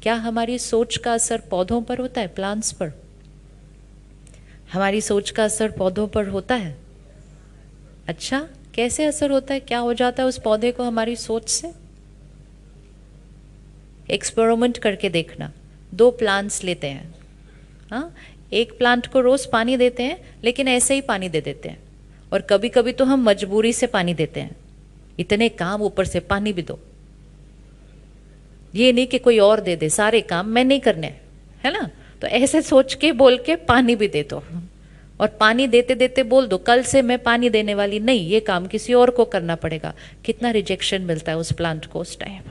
क्या हमारी सोच का असर पौधों पर होता है, प्लांट्स पर? हमारी सोच का असर पौधों पर होता है? अच्छा, कैसे असर होता है, क्या हो जाता है उस पौधे को हमारी सोच से? एक्सपेरिमेंट करके देखना। 2 प्लांट्स लेते हैं, हाँ, एक प्लांट को रोज पानी देते हैं, लेकिन ऐसे ही पानी दे देते हैं, और कभी कभी तो हम मजबूरी से पानी देते हैं, इतने काम ऊपर से पानी भी दो। ये नहीं कि कोई और दे दे, सारे काम मैं नहीं करने, है ना? तो ऐसे सोच के बोल के पानी भी दे दो, और पानी देते देते बोल दो कल से मैं पानी देने वाली नहीं, ये काम किसी और को करना पड़ेगा। कितना रिजेक्शन मिलता है उस प्लांट को उस टाइम,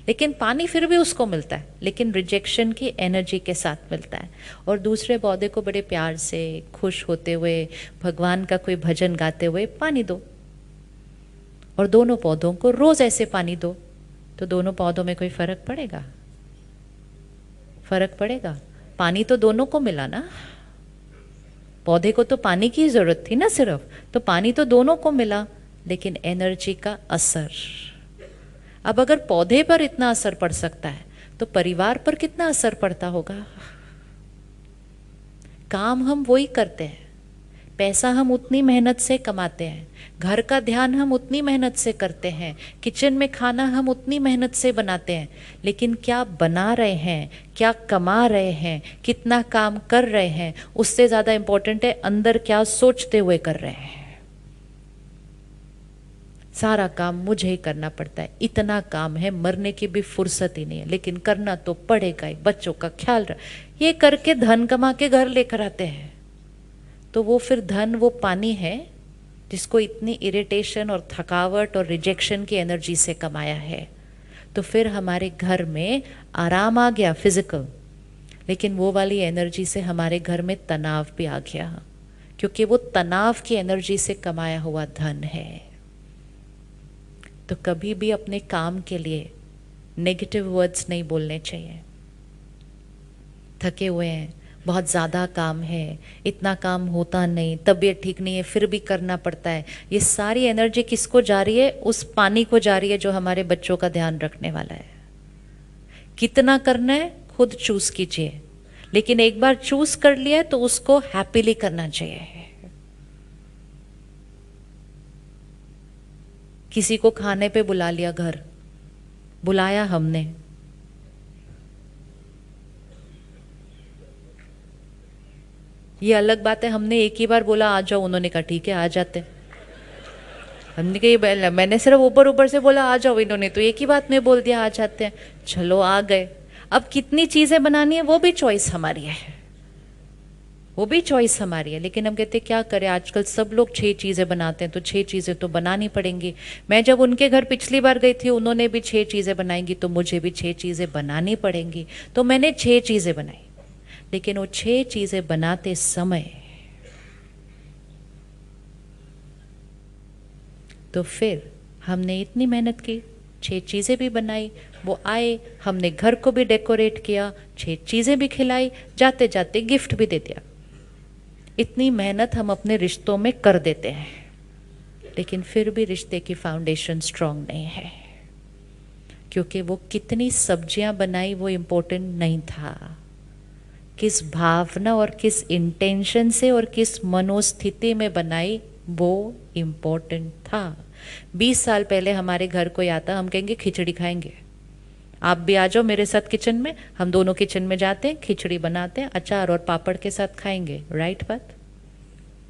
लेकिन पानी फिर भी उसको मिलता है, लेकिन रिजेक्शन की एनर्जी के साथ मिलता है। और दूसरे पौधे को बड़े प्यार से खुश होते हुए भगवान का कोई भजन गाते हुए पानी दो, और दोनों पौधों को रोज ऐसे पानी दो, तो दोनों पौधों में कोई फर्क पड़ेगा? फर्क पड़ेगा? पानी तो दोनों को मिला ना, पौधे को तो पानी की जरूरत थी ना सिर्फ, तो पानी तो दोनों को मिला, लेकिन एनर्जी का असर। अब अगर पौधे पर इतना असर पड़ सकता है, तो परिवार पर कितना असर पड़ता होगा? काम हम वही करते हैं, पैसा हम उतनी मेहनत से कमाते हैं, घर का ध्यान हम उतनी मेहनत से करते हैं, किचन में खाना हम उतनी मेहनत से बनाते हैं, लेकिन क्या बना रहे हैं, क्या कमा रहे हैं, कितना काम कर रहे हैं, उससे ज़्यादा इम्पोर्टेंट है अंदर क्या सोचते हुए कर रहे हैं। सारा काम मुझे ही करना पड़ता है, इतना काम है, मरने की भी फुर्सत ही नहीं है, लेकिन करना तो पड़ेगा ही, बच्चों का ख्याल रख, ये करके धन कमा के घर लेकर आते हैं। तो वो फिर धन वो पानी है जिसको इतनी इरिटेशन और थकावट और रिजेक्शन की एनर्जी से कमाया है। तो फिर हमारे घर में आराम आ गया फिजिकल, लेकिन वो वाली एनर्जी से हमारे घर में तनाव भी आ गया, क्योंकि वो तनाव की एनर्जी से कमाया हुआ धन है। तो कभी भी अपने काम के लिए नेगेटिव वर्ड्स नहीं बोलने चाहिए। थके हुए हैं, बहुत ज़्यादा काम है, इतना काम होता नहीं, तबीयत ठीक नहीं है फिर भी करना पड़ता है, ये सारी एनर्जी किसको जा रही है? उस पानी को जा रही है जो हमारे बच्चों का ध्यान रखने वाला है। कितना करना है खुद चूज कीजिए, लेकिन एक बार चूज कर लिया है तो उसको हैप्पीली करना चाहिए। किसी को खाने पे बुला लिया, घर बुलाया हमने, ये अलग बात है, हमने एक ही बार बोला आ जाओ, उन्होंने कहा ठीक है आ जाते। हमने कहा मैंने सिर्फ ऊपर ऊपर से बोला आ जाओ, इन्होंने तो एक ही बात में बोल दिया आ जाते हैं, चलो आ गए। अब कितनी चीजें बनानी है वो भी चॉइस हमारी है, वो भी चॉइस हमारी है, लेकिन हम कहते क्या करें, आजकल सब लोग 6 चीज़ें बनाते हैं तो 6 चीज़ें तो बनानी पड़ेंगी। मैं जब उनके घर पिछली बार गई थी, उन्होंने भी 6 चीज़ें बनाएंगी, तो मुझे भी 6 चीज़ें बनानी पड़ेंगी। तो मैंने 6 चीज़ें बनाई, लेकिन वो 6 चीज़ें बनाते समय तो फिर हमने इतनी मेहनत की, 6 चीज़ें भी बनाई, वो आए, हमने घर को भी डेकोरेट किया, 6 चीज़ें भी खिलाई, जाते जाते गिफ्ट भी दे दिया। इतनी मेहनत हम अपने रिश्तों में कर देते हैं, लेकिन फिर भी रिश्ते की फाउंडेशन स्ट्रांग नहीं है, क्योंकि वो कितनी सब्जियां बनाई वो इम्पोर्टेंट नहीं था, किस भावना और किस इंटेंशन से और किस मनोस्थिति में बनाई वो इम्पोर्टेंट था। 20 साल पहले हमारे घर कोई आता, हम कहेंगे खिचड़ी खाएंगे, आप भी आ जाओ मेरे साथ किचन में, हम दोनों किचन में जाते हैं, खिचड़ी बनाते हैं, अचार और पापड़ के साथ खाएंगे। राइट बात?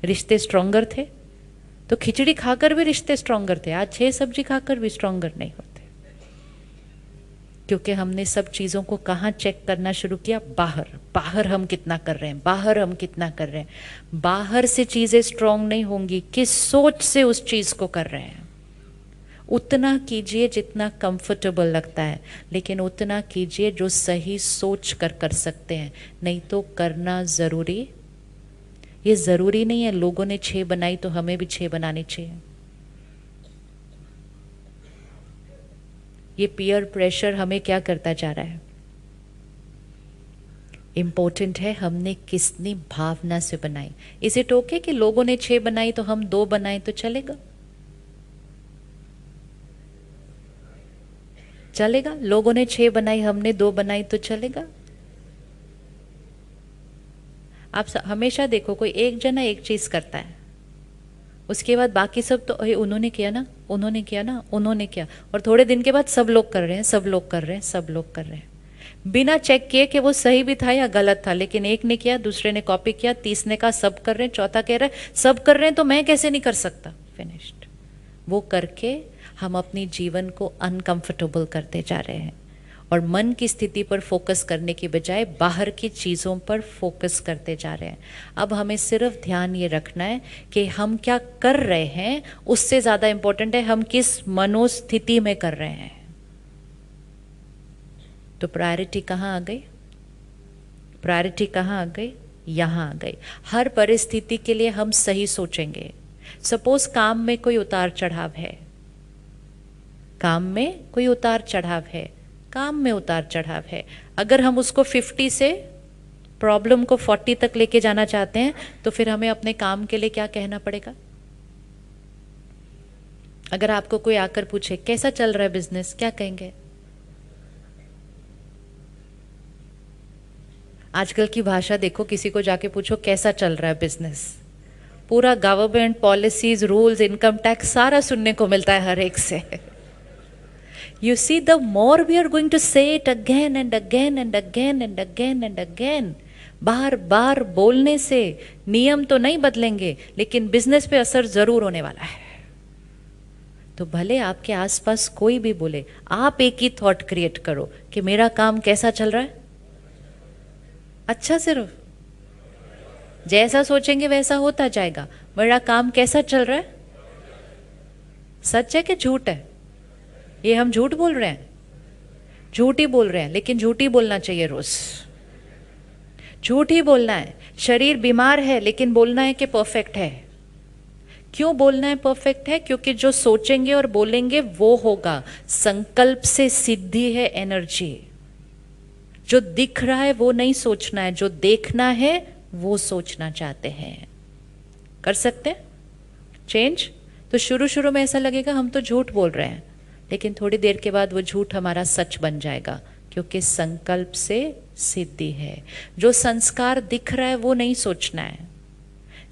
रिश्ते स्ट्रॉन्गर थे, तो खिचड़ी खाकर भी रिश्ते स्ट्रॉन्गर थे। आज 6 सब्जी खाकर भी स्ट्रॉन्गर नहीं होते, क्योंकि हमने सब चीज़ों को कहाँ चेक करना शुरू किया? बाहर, बाहर हम कितना कर रहे हैं, बाहर हम कितना कर रहे हैं। बाहर से चीज़ें स्ट्रॉन्ग नहीं होंगी, किस सोच से उस चीज़ को कर रहे हैं। उतना कीजिए जितना कंफर्टेबल लगता है, लेकिन उतना कीजिए जो सही सोच कर सकते हैं, नहीं तो करना ज़रूरी। ये ज़रूरी नहीं है लोगों ने 6 बनाई तो हमें भी 6 बनानी चाहिए। ये पीयर प्रेशर हमें क्या करता जा रहा है? इम्पोर्टेंट है हमने किसनी भावना से बनाई। इज इट ओके कि लोगों ने 6 बनाई तो हम 2 बनाए तो चलेगा? चलेगा? लोगों ने 6 बनाई, हमने 2 बनाई तो चलेगा? आप हमेशा देखो, कोई एक जना एक चीज करता है, उसके बाद बाकी सब तो अरे उन्होंने किया ना, उन्होंने किया ना, उन्होंने किया, और थोड़े दिन के बाद सब लोग कर रहे हैं, सब लोग कर रहे हैं, सब लोग कर रहे हैं, बिना चेक किए कि वो सही भी था या गलत था। लेकिन एक ने किया, दूसरे ने कॉपी किया, तीसरे का सब कर रहे हैं, चौथा कह रहा है सब कर रहे हैं तो मैं कैसे नहीं कर सकता। फिनिश्ड। वो करके हम अपनी जीवन को अनकंफर्टेबल करते जा रहे हैं और मन की स्थिति पर फोकस करने की बजाय बाहर की चीज़ों पर फोकस करते जा रहे हैं। अब हमें सिर्फ ध्यान ये रखना है कि हम क्या कर रहे हैं, उससे ज़्यादा इम्पोर्टेंट है हम किस मनोस्थिति में कर रहे हैं। तो प्रायोरिटी कहाँ आ गई? प्रायोरिटी कहाँ आ गई? यहाँ आ गई। हर परिस्थिति के लिए हम सही सोचेंगे। सपोज काम में कोई उतार चढ़ाव है, काम में कोई उतार चढ़ाव है, काम में उतार चढ़ाव है, अगर हम उसको 50 से प्रॉब्लम को 40 तक लेके जाना चाहते हैं तो फिर हमें अपने काम के लिए क्या कहना पड़ेगा? अगर आपको कोई आकर पूछे कैसा चल रहा है बिजनेस, क्या कहेंगे? आजकल की भाषा देखो, किसी को जाके पूछो कैसा चल रहा है बिजनेस, पूरा government policies, rules, income tax सारा सुनने को मिलता है हर एक से। You see, the more we are going to say it again and again and again and again and again, बार बार बोलने से नियम तो नहीं बदलेंगे लेकिन बिजनेस पे असर जरूर होने वाला है। तो भले आपके आसपास कोई भी बोले, आप एक ही थॉट क्रिएट करो कि मेरा काम कैसा चल रहा है। अच्छा, सिर्फ जैसा सोचेंगे वैसा होता जाएगा। मेरा काम कैसा चल रहा है? सच है कि झूठ है? ये हम झूठ बोल रहे हैं, झूठ ही बोल रहे हैं, लेकिन झूठ ही बोलना चाहिए रोज, झूठ ही बोलना है। शरीर बीमार है लेकिन बोलना है कि परफेक्ट है। क्यों बोलना है परफेक्ट है? क्योंकि जो सोचेंगे और बोलेंगे वो होगा। संकल्प से सिद्धि है एनर्जी। जो दिख रहा है वो नहीं सोचना है, जो देखना है वो सोचना चाहते हैं। कर सकते हैं चेंज? तो शुरू शुरू में ऐसा लगेगा हम तो झूठ बोल रहे हैं, लेकिन थोड़ी देर के बाद वो झूठ हमारा सच बन जाएगा, क्योंकि संकल्प से सिद्धि है। जो संस्कार दिख रहा है वो नहीं सोचना है।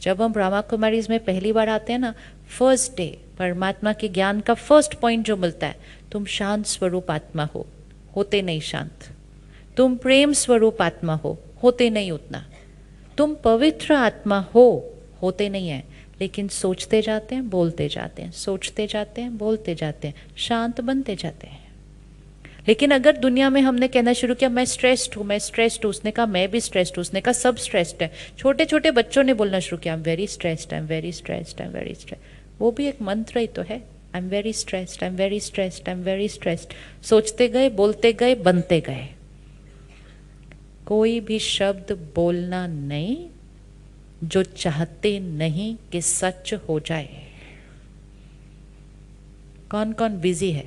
जब हम ब्रह्मा कुमारीज में पहली बार आते हैं ना, फर्स्ट डे परमात्मा के ज्ञान का फर्स्ट पॉइंट जो मिलता है, तुम शांत स्वरूप आत्मा हो, होते नहीं शांत। तुम प्रेम स्वरूप आत्मा हो, होते नहीं उतना। तुम पवित्र आत्मा हो, होते नहीं है, लेकिन सोचते जाते हैं, बोलते जाते हैं, सोचते जाते हैं, बोलते जाते हैं, शांत बनते जाते हैं। लेकिन अगर दुनिया में हमने कहना शुरू किया मैं स्ट्रेस्ड हूँ, मैं स्ट्रेस्ड हूँ, उसने कहा मैं भी स्ट्रेस्ड हूँ, उसने कहा सब स्ट्रेस्ड है, छोटे छोटे बच्चों ने बोलना शुरू किया I am very stressed, I am very stressed, I am very stressed. वो भी एक मंत्र ही तो है, I am very stressed, I am very stressed, I am very stressed. सोचते गए, बोलते गए, बनते गए। कोई भी शब्द बोलना नहीं जो चाहते नहीं कि सच हो जाए। कौन कौन बिजी है?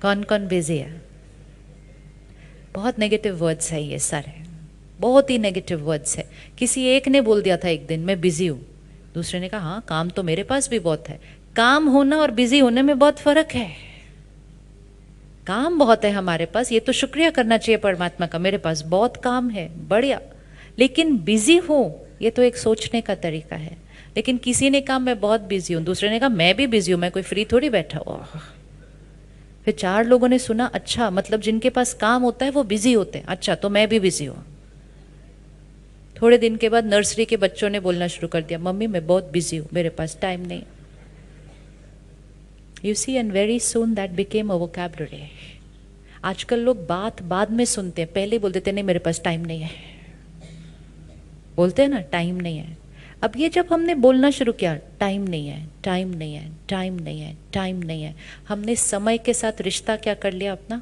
कौन कौन बिजी है? बहुत नेगेटिव वर्ड्स है ये सारे, बहुत ही नेगेटिव वर्ड्स है। किसी एक ने बोल दिया था एक दिन मैं बिजी हूं, दूसरे ने कहा हाँ काम तो मेरे पास भी बहुत है। काम होना और बिजी होने में बहुत फर्क है। काम बहुत है हमारे पास, ये तो शुक्रिया करना चाहिए परमात्मा का, मेरे पास बहुत काम है, बढ़िया। लेकिन बिजी हूं, ये तो एक सोचने का तरीका है। लेकिन किसी ने कहा मैं बहुत बिजी हूं, दूसरे ने कहा मैं भी बिजी हूं, मैं कोई फ्री थोड़ी बैठा हुआ। फिर 4 लोगों ने सुना अच्छा मतलब जिनके पास काम होता है वो बिजी होते हैं, अच्छा तो मैं भी बिजी हूं। थोड़े दिन के बाद नर्सरी के बच्चों ने बोलना शुरू कर दिया मम्मी मैं बहुत बिजी हूं, मेरे पास टाइम नहीं। You see, and very soon that became a vocabulary. आजकल लोग बात बाद में सुनते हैं, पहले बोल देते नहीं मेरे पास टाइम नहीं है, बोलते हैं ना टाइम नहीं है। अब ये जब हमने बोलना शुरू किया टाइम नहीं है, टाइम नहीं है, टाइम नहीं है, टाइम नहीं है, हमने समय के साथ रिश्ता क्या कर लिया अपना?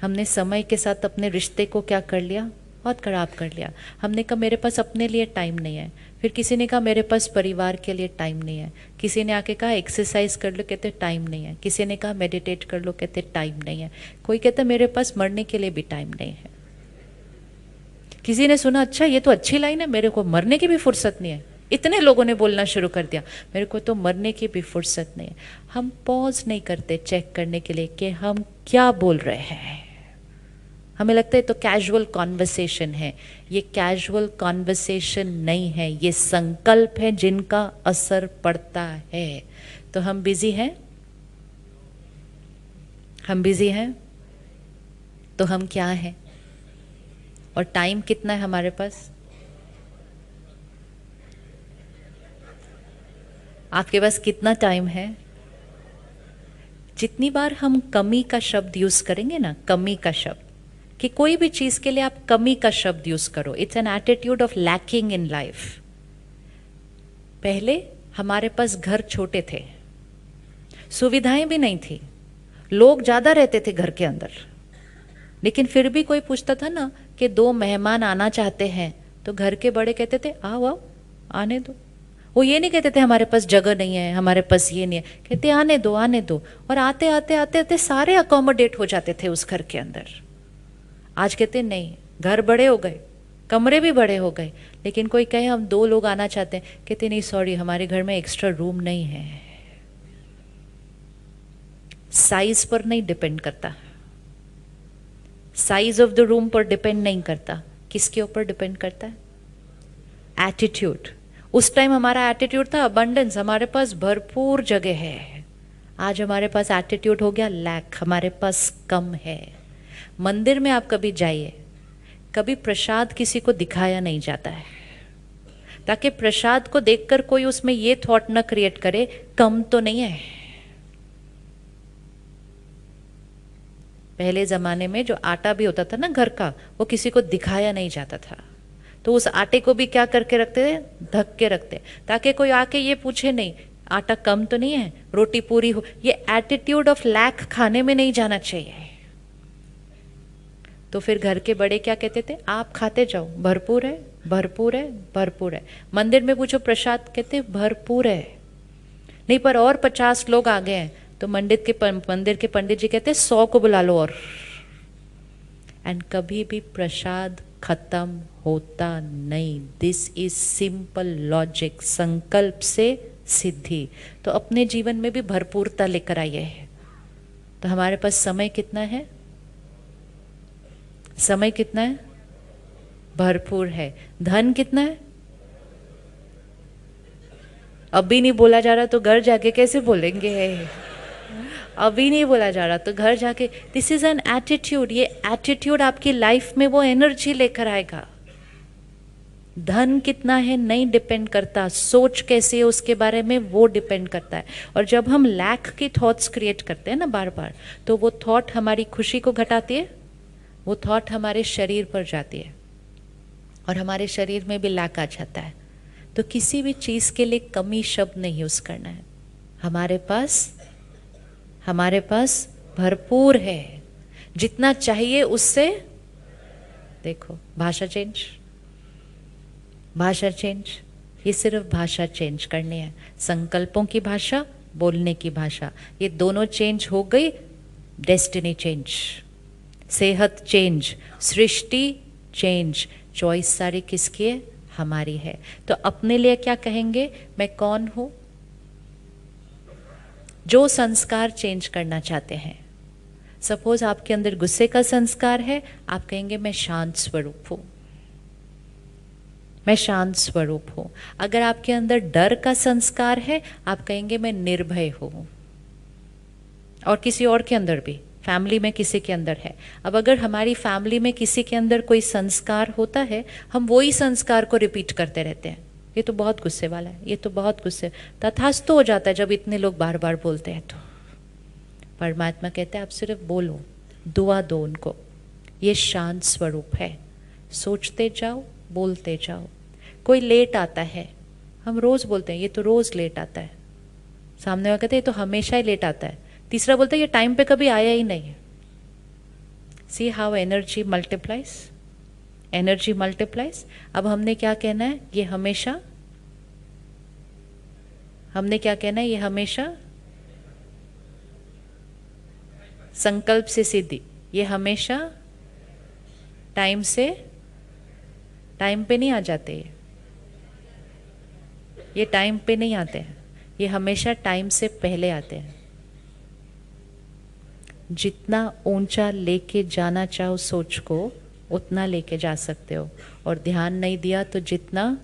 हमने समय के साथ अपने रिश्ते को क्या कर लिया? बहुत खराब कर लिया। हमने कहा मेरे पास अपने लिए टाइम नहीं है, फिर किसी ने कहा मेरे पास परिवार के लिए टाइम नहीं है, किसी ने आके कहा एक्सरसाइज कर लो, कहते टाइम नहीं है, किसी ने कहा मेडिटेट कर लो, कहते टाइम नहीं है, कोई कहता मेरे पास मरने के लिए भी टाइम नहीं है। किसी ने सुना अच्छा ये तो अच्छी लाइन है, मेरे को मरने की भी फुर्सत नहीं है, इतने लोगों ने बोलना शुरू कर दिया, मेरे को तो मरने की भी फुर्सत नहीं है। हम पॉज नहीं करते चेक करने के लिए कि हम क्या बोल रहे हैं। हमें लगता है तो कैजुअल कॉन्वर्सेशन है, ये कैजुअल कॉन्वर्सेशन नहीं है, ये संकल्प है जिनका असर पड़ता है। तो हम बिजी हैं, हम बिजी हैं, तो हम क्या हैं? और टाइम कितना है हमारे पास? आपके पास कितना टाइम है? जितनी बार हम कमी का शब्द यूज करेंगे ना, कमी का शब्द, कि कोई भी चीज के लिए आप कमी का शब्द यूज करो, it's an attitude of lacking in life. पहले हमारे पास घर छोटे थे, सुविधाएं भी नहीं थी, लोग ज्यादा रहते थे घर के अंदर, लेकिन फिर भी कोई पूछता था ना कि 2 मेहमान आना चाहते हैं, तो घर के बड़े कहते थे आओ आओ, आने दो। वो ये नहीं कहते थे हमारे पास जगह नहीं है, हमारे पास ये नहीं है, कहते आने दो आने दो। और आते आते आते आते सारे अकोमोडेट हो जाते थे उस घर के अंदर। आज कहते नहीं, घर बड़े हो गए, कमरे भी बड़े हो गए, लेकिन कोई कहे हम 2 लोग आना चाहते हैं, कहते नहीं सॉरी, हमारे घर में एक्स्ट्रा रूम नहीं है। साइज पर नहीं डिपेंड करता, साइज ऑफ द रूम पर डिपेंड नहीं करता, किसके ऊपर डिपेंड करता है? एटीट्यूड। उस टाइम हमारा एटीट्यूड था अबंडेंस, हमारे पास भरपूर जगह है। आज हमारे पास एटीट्यूड हो गया लैक, हमारे पास कम है। मंदिर में आप कभी जाइए, कभी प्रसाद किसी को दिखाया नहीं जाता है, ताकि प्रसाद को देखकर कोई उसमें ये थॉट न क्रिएट करे कम तो नहीं है। पहले जमाने में जो आटा भी होता था ना घर का, वो किसी को दिखाया नहीं जाता था, तो उस आटे को भी क्या करके रखते थे? ढक के रखते, ताकि कोई आके ये पूछे नहीं आटा कम तो नहीं है, रोटी पूरी हो। ये एटीट्यूड ऑफ लैक खाने में नहीं जाना चाहिए। तो फिर घर के बड़े क्या कहते थे? आप खाते जाओ, भरपूर है भरपूर है भरपूर है। मंदिर में पूछो प्रसाद, कहते भरपूर है। नहीं पर और 50 लोग आ गए हैं, तो मंदिर के पंडित जी कहते 100 को बुला लो और। एंड कभी भी प्रसाद खत्म होता नहीं। दिस इज सिंपल लॉजिक, संकल्प से सिद्धि। तो अपने जीवन में भी भरपूरता लेकर आइए। तो हमारे पास समय कितना है? समय कितना है? भरपूर है। धन कितना है? अभी नहीं बोला जा रहा तो घर जाके कैसे बोलेंगे? अभी नहीं बोला जा रहा तो घर जाके। This is an attitude. ये एटीट्यूड आपकी लाइफ में वो एनर्जी लेकर आएगा। धन कितना है नहीं डिपेंड करता, सोच कैसी है उसके बारे में वो डिपेंड करता है। और जब हम लैक की थॉट्स क्रिएट करते हैं ना बार बार, तो वो थॉट हमारी खुशी को घटाती है, वो थॉट हमारे शरीर पर जाती है और हमारे शरीर में भी लैक आ जाता है। तो किसी भी चीज के लिए कमी शब्द नहीं यूज करना है। हमारे पास भरपूर है, जितना चाहिए उससे। देखो भाषा चेंज, ये सिर्फ भाषा चेंज करनी है। संकल्पों की भाषा, बोलने की भाषा, ये दोनों चेंज हो गई, डेस्टिनी चेंज, सेहत चेंज, सृष्टि चेंज। चॉइस सारी किसकी है? हमारी है। तो अपने लिए क्या कहेंगे? मैं कौन हूं? जो संस्कार चेंज करना चाहते हैं। सपोज आपके अंदर गुस्से का संस्कार है, आप कहेंगे मैं शांत स्वरूप हूं, मैं शांत स्वरूप हूं। अगर आपके अंदर डर का संस्कार है, आप कहेंगे मैं निर्भय हूं। और किसी और के अंदर भी, फैमिली में किसी के अंदर है। अब अगर हमारी फैमिली में किसी के अंदर कोई संस्कार होता है, हम वही संस्कार को रिपीट करते रहते हैं। ये तो बहुत गुस्से वाला है, ये तो बहुत गुस्से, तथास्तु हो जाता है जब इतने लोग बार बार बोलते हैं। तो परमात्मा कहते हैं आप सिर्फ बोलो, दुआ दो उनको, ये शांत स्वरूप है। सोचते जाओ, बोलते जाओ। कोई लेट आता है, हम रोज बोलते हैं ये तो रोज लेट आता है। सामने वाला कहते हैं ये तो हमेशा ही लेट आता है। तीसरा बोलता है ये टाइम पे कभी आया ही नहीं। See how energy multiplies, energy multiplies. अब हमने क्या कहना है? ये हमेशा, हमने क्या कहना है? ये हमेशा संकल्प से सिद्धि, ये हमेशा टाइम पे नहीं आ जाते। ये टाइम पे नहीं आते हैं, ये हमेशा टाइम से पहले आते हैं। जितना ऊंचा लेके जाना चाहो सोच को, उतना लेके जा सकते हो। और ध्यान नहीं दिया तो जितना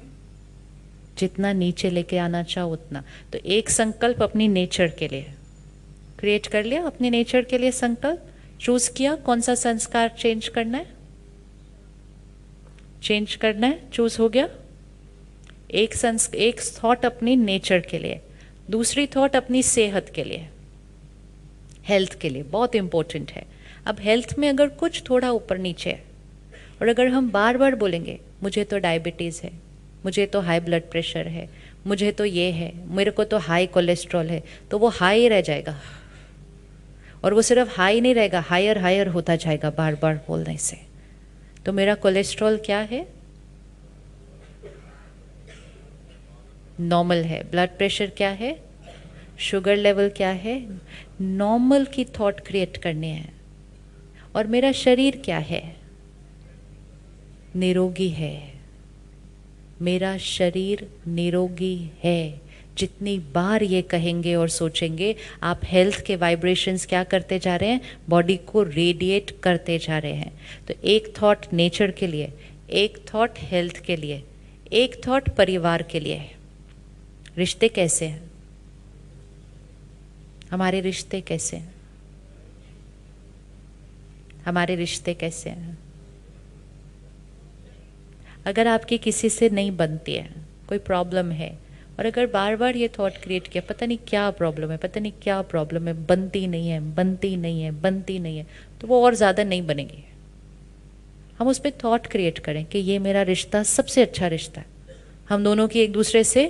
जितना नीचे लेके आना चाहो उतना। तो एक संकल्प अपनी नेचर के लिए क्रिएट कर लिया, अपने नेचर के लिए संकल्प चूज किया, कौन सा संस्कार चेंज करना है, चेंज करना है, चूज हो गया। एक थॉट अपनी नेचर के लिए, दूसरी थॉट अपनी सेहत के लिए, हेल्थ के लिए, बहुत इंपॉर्टेंट है। अब हेल्थ में अगर कुछ थोड़ा ऊपर नीचे है, और अगर हम बार बार बोलेंगे मुझे तो डायबिटीज़ है, मुझे तो हाई ब्लड प्रेशर है, मुझे तो ये है, मेरे को तो हाई कोलेस्ट्रॉल है, तो वो हाई ही रह जाएगा। और वो सिर्फ हाई नहीं रहेगा, हायर हायर होता जाएगा बार बार बोलने से। तो मेरा कोलेस्ट्रॉल क्या है, नॉर्मल है। ब्लड प्रेशर क्या है, शुगर लेवल क्या है, नॉर्मल की थॉट क्रिएट करनी है। और मेरा शरीर क्या है, निरोगी है। मेरा शरीर निरोगी है। जितनी बार ये कहेंगे और सोचेंगे, आप हेल्थ के वाइब्रेशंस क्या करते जा रहे हैं, बॉडी को रेडिएट करते जा रहे हैं। तो एक थॉट नेचर के लिए, एक थॉट हेल्थ के लिए, एक थॉट परिवार के लिए। रिश्ते कैसे हैं, हमारे रिश्ते कैसे हैं, हमारे रिश्ते कैसे हैं। अगर आपकी किसी से नहीं बनती है, कोई प्रॉब्लम है, और अगर बार बार ये थॉट क्रिएट किया पता नहीं क्या प्रॉब्लम है, पता नहीं क्या प्रॉब्लम है, बनती नहीं है, बनती नहीं है, बनती नहीं है, तो वो और ज़्यादा नहीं बनेगी। हम उस पर थॉट क्रिएट करें कि ये मेरा रिश्ता सबसे अच्छा रिश्ता है, हम दोनों की एक दूसरे से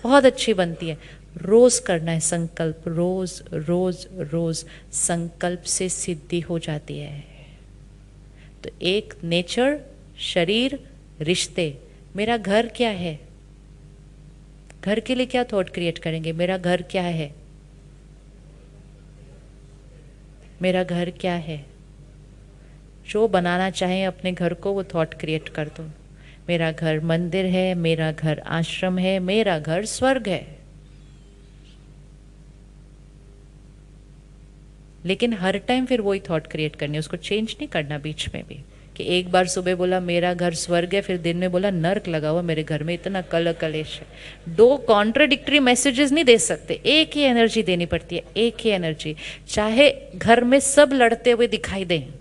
बहुत अच्छी बनती है। रोज करना है संकल्प, रोज रोज रोज संकल्प से सिद्धि हो जाती है। तो एक नेचर, शरीर, रिश्ते। मेरा घर क्या है, घर के लिए क्या थॉट क्रिएट करेंगे, मेरा घर क्या है, मेरा घर क्या है। जो बनाना चाहें अपने घर को वो थॉट क्रिएट कर दो। मेरा घर मंदिर है, मेरा घर आश्रम है, मेरा घर स्वर्ग है। लेकिन हर टाइम फिर वही थॉट क्रिएट करनी है, उसको चेंज नहीं करना बीच में भी। कि एक बार सुबह बोला मेरा घर स्वर्ग है, फिर दिन में बोला नर्क लगा हुआ मेरे घर में, इतना कल कलेश है। दो कॉन्ट्राडिक्टरी मैसेजेस नहीं दे सकते, एक ही एनर्जी देनी पड़ती है, एक ही एनर्जी। चाहे घर में सब लड़ते हुए दिखाई दें,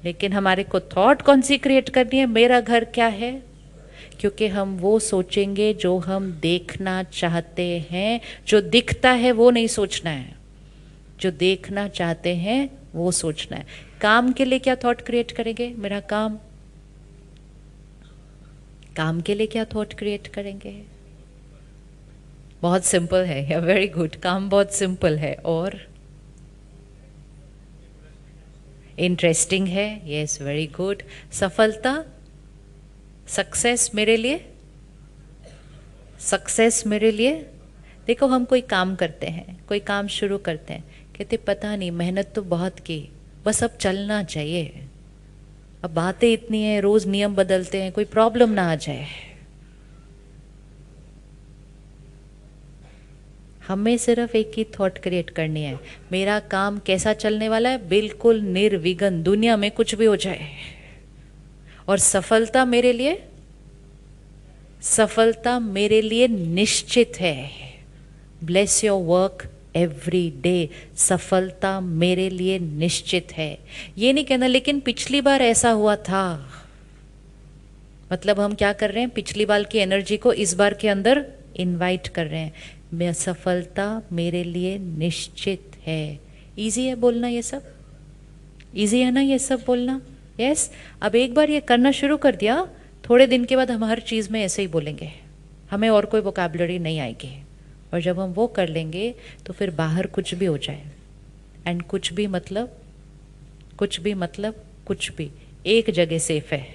लेकिन हमारे को थॉट कौन सी क्रिएट करनी है, मेरा घर क्या है। क्योंकि हम वो सोचेंगे जो हम देखना चाहते हैं। जो दिखता है वो नहीं सोचना है, जो देखना चाहते हैं वो सोचना है। काम के लिए क्या थॉट क्रिएट करेंगे, मेरा काम, काम के लिए क्या थॉट क्रिएट करेंगे। बहुत सिंपल है, या वेरी गुड, काम बहुत सिंपल है और इंटरेस्टिंग है। Yes, very good. सफलता, सक्सेस मेरे लिए, सक्सेस मेरे लिए। देखो हम कोई काम करते हैं, कोई काम शुरू करते हैं, कहते पता नहीं मेहनत तो बहुत की, बस अब चलना चाहिए। अब बातें इतनी हैं, रोज नियम बदलते हैं, कोई प्रॉब्लम ना आ जाए। हमें सिर्फ एक ही थॉट क्रिएट करनी है, मेरा काम कैसा चलने वाला है, बिल्कुल निर्विघ्न, दुनिया में कुछ भी हो जाए। और सफलता मेरे लिए, सफलता मेरे लिए निश्चित है। Bless your work every day. सफलता मेरे लिए निश्चित है। ये नहीं कहना लेकिन पिछली बार ऐसा हुआ था। मतलब हम क्या कर रहे हैं, पिछली बार की एनर्जी को इस बार के अंदर इनवाइट कर रहे हैं। मैं, सफलता मेरे लिए निश्चित है। इजी है बोलना, ये सब इजी है ना, ये सब बोलना। यस, अब एक बार ये करना शुरू कर दिया, थोड़े दिन के बाद हम हर चीज़ में ऐसे ही बोलेंगे, हमें और कोई वोकैबुलरी नहीं आएगी। और जब हम वो कर लेंगे तो फिर बाहर कुछ भी हो जाए, एंड कुछ भी मतलब, कुछ भी मतलब कुछ भी एक जगह सेफ है,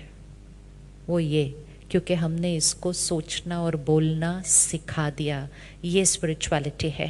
वो ये, क्योंकि हमने इसको सोचना और बोलना सिखा दिया। ये स्पिरिचुअलिटी है।